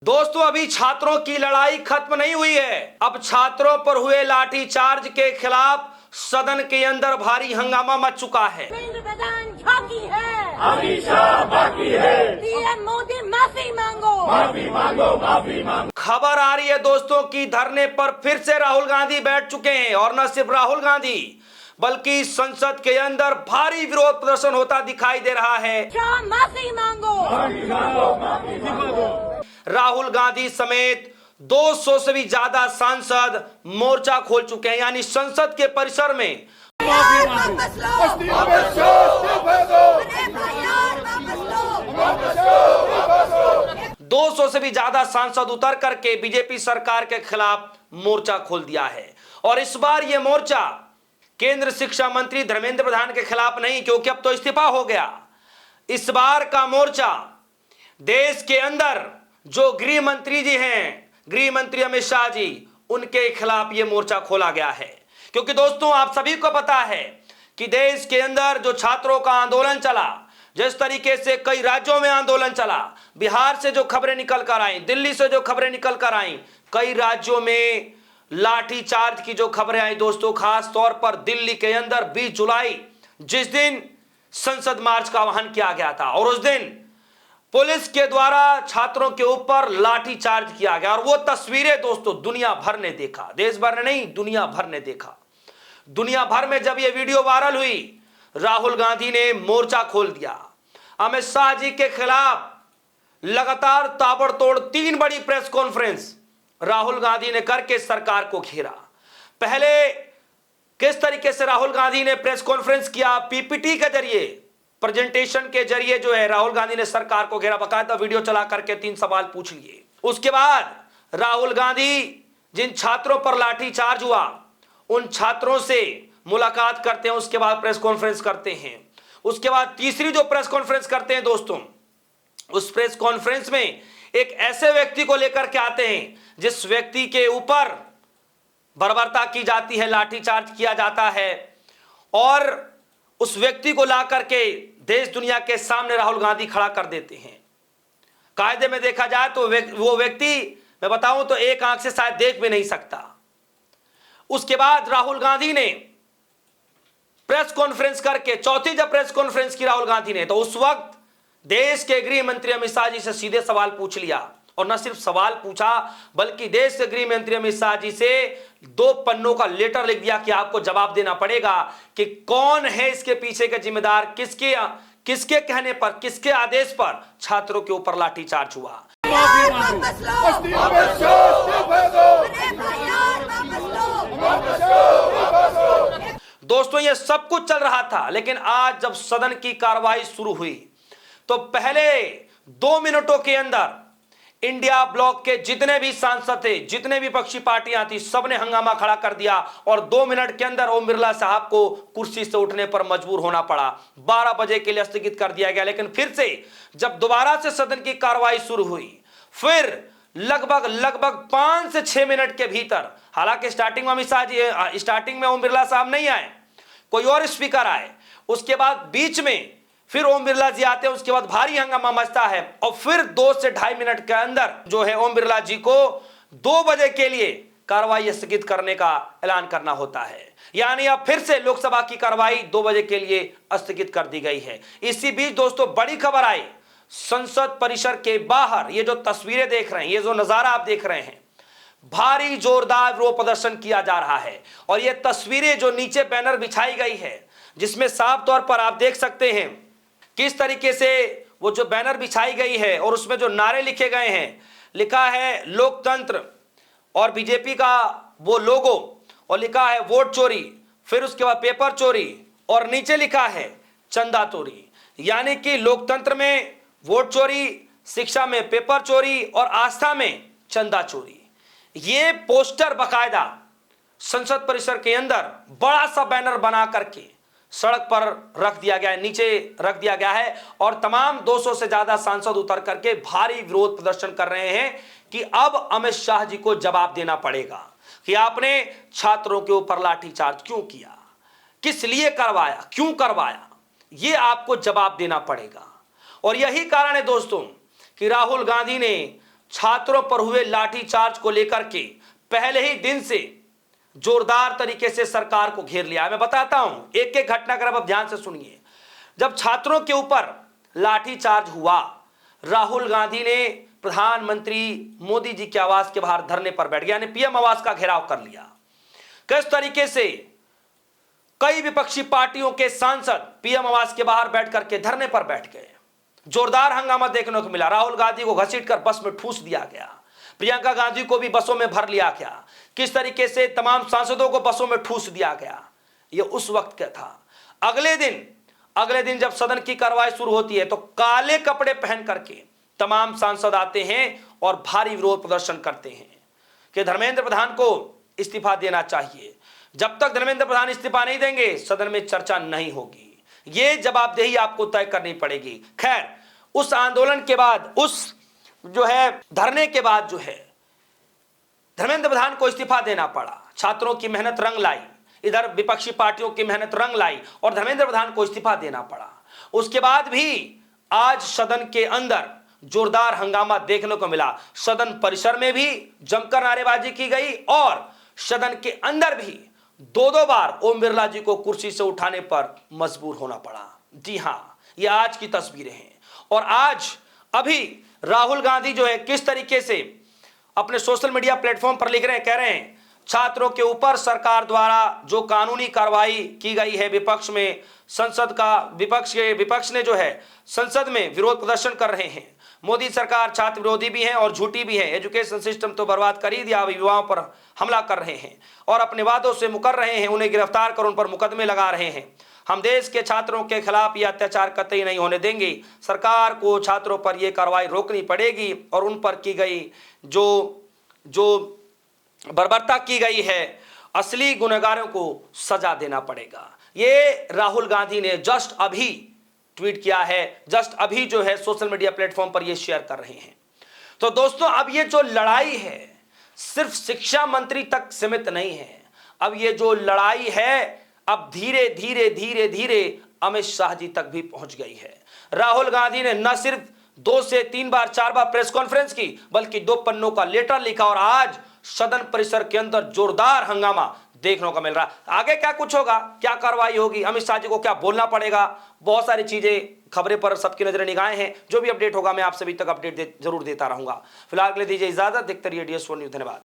दोस्तों, अभी छात्रों की लड़ाई खत्म नहीं हुई है। अब छात्रों पर हुए लाठीचार्ज के खिलाफ सदन के अंदर भारी हंगामा मच चुका है। प्रधान झांकी है, हमेशा बाकी है। पीएम मोदी माफी मांगो, माफी मांगो, माफी मांगो। खबर आ रही है दोस्तों की धरने पर फिर से राहुल गांधी बैठ चुके हैं, और न सिर्फ राहुल गांधी बल्कि संसद के अंदर भारी विरोध प्रदर्शन होता दिखाई दे रहा है। माफी मांगो, माफी मांगो, माफी मांगो। राहुल गांधी समेत 200 से भी ज्यादा सांसद मोर्चा खोल चुके हैं, यानी संसद के परिसर में। वापस लो, वापस लो, 200 से भी ज्यादा सांसद उतर करके बीजेपी सरकार के खिलाफ मोर्चा खोल दिया है। और इस बार यह मोर्चा केंद्र शिक्षा मंत्री धर्मेंद्र प्रधान के खिलाफ नहीं, क्योंकि अब तो इस्तीफा हो गया। इस बार का मोर्चा देश के अंदर जो गृह मंत्री जी हैं, गृह मंत्री अमित शाह जी, उनके खिलाफ यह मोर्चा खोला गया है। क्योंकि दोस्तों, आप सभी को पता है कि देश के अंदर जो छात्रों का आंदोलन चला, जिस तरीके से कई राज्यों में आंदोलन चला, बिहार से जो खबरें निकल कर आई, दिल्ली से जो खबरें निकल कर आई, कई राज्यों में लाठीचार्ज की जो खबरें आई दोस्तों, खास तौर पर दिल्ली के अंदर 20 जुलाई जिस दिन संसद मार्च का आह्वान किया गया था, और उस दिन पुलिस के द्वारा छात्रों के ऊपर लाठीचार्ज किया गया। और वो तस्वीरें दोस्तों दुनिया भर ने देखा, देश भर ने नहीं, दुनिया भर ने देखा। दुनिया भर में जब ये वीडियो वायरल हुई, राहुल गांधी ने मोर्चा खोल दिया। अमित शाह जी के खिलाफ लगातार ताबड़तोड़ 3 बड़ी प्रेस कॉन्फ्रेंस राहुल गांधी ने करके सरकार को घेरा। पहले किस तरीके से राहुल गांधी ने प्रेस कॉन्फ्रेंस किया, पीपीटी के जरिए, प्रेजेंटेशन के जरिए जो है राहुल गांधी ने सरकार को घेरा, बकायदा वीडियो चला करके 3 सवाल पूछ लिए। उसके बाद राहुल गांधी जिन छात्रों पर लाठीचार्ज हुआ उन छात्रों से मुलाकात करते हैं, उसके बाद प्रेस कॉन्फ्रेंस करते हैं। उसके बाद तीसरी जो प्रेस कॉन्फ्रेंस करते हैं दोस्तों, उस प्रेस कॉन्फ्रेंस में एक ऐसे व्यक्ति को लेकर के आते हैं जिस व्यक्ति के ऊपर बर्बरता की जाती है, लाठीचार्ज किया जाता है, और उस व्यक्ति को ला करके देश दुनिया के सामने राहुल गांधी खड़ा कर देते हैं। कायदे में देखा जाए तो वो व्यक्ति, मैं बताऊं तो, एक आंख से शायद देख भी नहीं सकता। उसके बाद राहुल गांधी ने प्रेस कॉन्फ्रेंस करके, चौथी जब प्रेस कॉन्फ्रेंस की राहुल गांधी ने, तो उस वक्त देश के गृह मंत्री अमित शाह जी से सीधे सवाल पूछ लिया। और न सिर्फ सवाल पूछा बल्कि देश के गृह मंत्री अमित शाह जी से 2 पन्नों का लेटर लिख दिया कि आपको जवाब देना पड़ेगा कि कौन है इसके पीछे के जिम्मेदार, किसके कहने पर, किसके आदेश पर छात्रों के ऊपर लाठीचार्ज हुआ। वापस लो, दोस्तों, यह सब कुछ चल रहा था, लेकिन आज जब सदन की कार्रवाई शुरू हुई तो पहले 2 मिनटों के अंदर इंडिया ब्लॉक के जितने भी सांसद थे, जितने भी विपक्षी पार्टियां थी, सबने हंगामा खड़ा कर दिया। और 2 मिनट के अंदर ओम बिरला साहब को कुर्सी से उठने पर मजबूर होना पड़ा। 12 बजे के लिए स्थगित कर दिया गया। लेकिन फिर से जब दोबारा से सदन की कार्रवाई शुरू हुई, फिर लगभग 5 से 6 मिनट के भीतर, हालांकि स्टार्टिंग में अमित शाह जी, स्टार्टिंग में ओम बिरला साहब नहीं आए, कोई और स्पीकर आए। उसके बाद बीच में फिर ओम बिरला जी आते हैं। उसके बाद भारी हंगामा मचता है, और फिर 2 से ढाई मिनट के अंदर जो है ओम बिरला जी को 2 बजे के लिए कार्रवाई स्थगित करने का ऐलान करना होता है। यानी अब फिर से लोकसभा की कार्रवाई 2 बजे के लिए स्थगित कर दी गई है। इसी बीच दोस्तों बड़ी खबर आई, संसद परिसर के बाहर ये जो तस्वीरें देख रहे हैं, ये जो नजारा आप देख रहे हैं, भारी जोरदार विरोध प्रदर्शन किया जा रहा है। और ये तस्वीरें जो नीचे बैनर बिछाई गई है, जिसमें साफ तौर पर आप देख सकते हैं किस तरीके से वो जो बैनर बिछाई गई है, और उसमें जो नारे लिखे गए हैं, लिखा है लोकतंत्र और बीजेपी का वो लोगो, और लिखा है वोट चोरी, फिर उसके बाद पेपर चोरी, और नीचे लिखा है चंदा चोरी। यानी कि लोकतंत्र में वोट चोरी, शिक्षा में पेपर चोरी, और आस्था में चंदा चोरी। ये पोस्टर बकायदा संसद परिसर के अंदर बड़ा सा बैनर बना करके सड़क पर रख दिया गया है, नीचे रख दिया गया है, और तमाम 200 से ज्यादा सांसद उतर करके भारी विरोध प्रदर्शन कर रहे हैं कि अब अमित शाह जी को जवाब देना पड़ेगा कि आपने छात्रों के ऊपर लाठीचार्ज क्यों किया, किस लिए करवाया, क्यों करवाया, ये आपको जवाब देना पड़ेगा। और यही कारण है दोस्तों कि राहुल गांधी ने छात्रों पर हुए लाठीचार्ज को लेकर के पहले ही दिन से जोरदार तरीके से सरकार को घेर लिया। मैं बताता हूं एक एक घटनाक्रम, अब ध्यान से सुनिए। जब छात्रों के ऊपर लाठीचार्ज हुआ, राहुल गांधी ने प्रधानमंत्री मोदी जी के आवास के बाहर धरने पर बैठ गया, यानी पीएम आवास का घेराव कर लिया। किस तरीके से कई विपक्षी पार्टियों के सांसद पीएम आवास के बाहर बैठ करके धरने पर बैठ गए। जोरदार हंगामा देखने को मिला। राहुल गांधी को घसीटकर बस में ठूस दिया गया, प्रियंका गांधी को भी बसों में भर लिया गया। किस तरीके से तमाम सांसदों को बसों में ठूस दिया गया, यह उस वक्त का था। अगले दिन जब सदन की कार्रवाई शुरू होती है तो काले कपड़े पहन करके तमाम सांसद आते हैं और भारी विरोध प्रदर्शन करते हैं कि धर्मेंद्र प्रधान को इस्तीफा देना चाहिए। जब तक धर्मेंद्र प्रधान इस्तीफा नहीं देंगे सदन में चर्चा नहीं होगी। ये जवाबदेही आपको तय करनी पड़ेगी। खैर, उस आंदोलन के बाद, उस जो है धरने के बाद जो है धर्मेंद्र प्रधान को इस्तीफा देना पड़ा। छात्रों की मेहनत रंग लाई, इधर विपक्षी पार्टियों की मेहनत रंग लाई और धर्मेंद्र प्रधान को इस्तीफा देना पड़ा। उसके बाद भी आज सदन के अंदर जोरदार हंगामा देखने को मिला। सदन परिसर में भी जमकर नारेबाजी की गई और सदन के अंदर भी दो बार ओम बिरला जी को कुर्सी से उठाने पर मजबूर होना पड़ा। जी हां, ये आज की तस्वीरें हैं। और आज अभी राहुल गांधी जो है किस तरीके से अपने सोशल मीडिया प्लेटफॉर्म पर लिख रहे हैं, कह रहे हैं छात्रों के ऊपर सरकार द्वारा जो कानूनी कार्रवाई की गई है, विपक्ष में संसद का विपक्ष ने जो है संसद में विरोध प्रदर्शन कर रहे हैं। मोदी सरकार छात्र विरोधी भी है और झूठी भी है। एजुकेशन सिस्टम तो बर्बाद कर ही दिया, युवाओं पर हमला कर रहे हैं और अपने वादों से मुकर रहे हैं, उन्हें गिरफ्तार कर उन पर मुकदमे लगा रहे हैं। हम देश के छात्रों के खिलाफ यह अत्याचार कतई नहीं होने देंगे। सरकार को छात्रों पर यह कार्रवाई रोकनी पड़ेगी और उन पर की गई जो बर्बरता की गई है, असली गुनहगारों को सजा देना पड़ेगा। ये राहुल गांधी ने जस्ट अभी ट्वीट किया है, जस्ट अभी जो है सोशल मीडिया प्लेटफॉर्म पर ये शेयर कर रहे हैं। तो दोस्तों, अब ये जो लड़ाई है सिर्फ शिक्षा मंत्री तक सीमित नहीं है। अब ये जो लड़ाई है अब धीरे धीरे अमित शाह जी तक भी पहुंच गई है। राहुल गांधी ने न सिर्फ 2 से 3 बार 4 बार प्रेस कॉन्फ्रेंस की, बल्कि 2 पन्नों का लेटर लिखा और आज सदन परिसर के अंदर जोरदार हंगामा देखने को मिल रहा है। आगे क्या कुछ होगा, क्या कार्रवाई होगी, अमित शाह जी को क्या बोलना पड़ेगा, बहुत सारी चीजें खबरें पर सबकी नजरें निगाहें हैं। जो भी अपडेट होगा मैं आप सभी तक अपडेट जरूर देता रहूंगा। फिलहाल के लिए दीजिए इजाजत। देखते रहिए DS4 न्यूज़। धन्यवाद।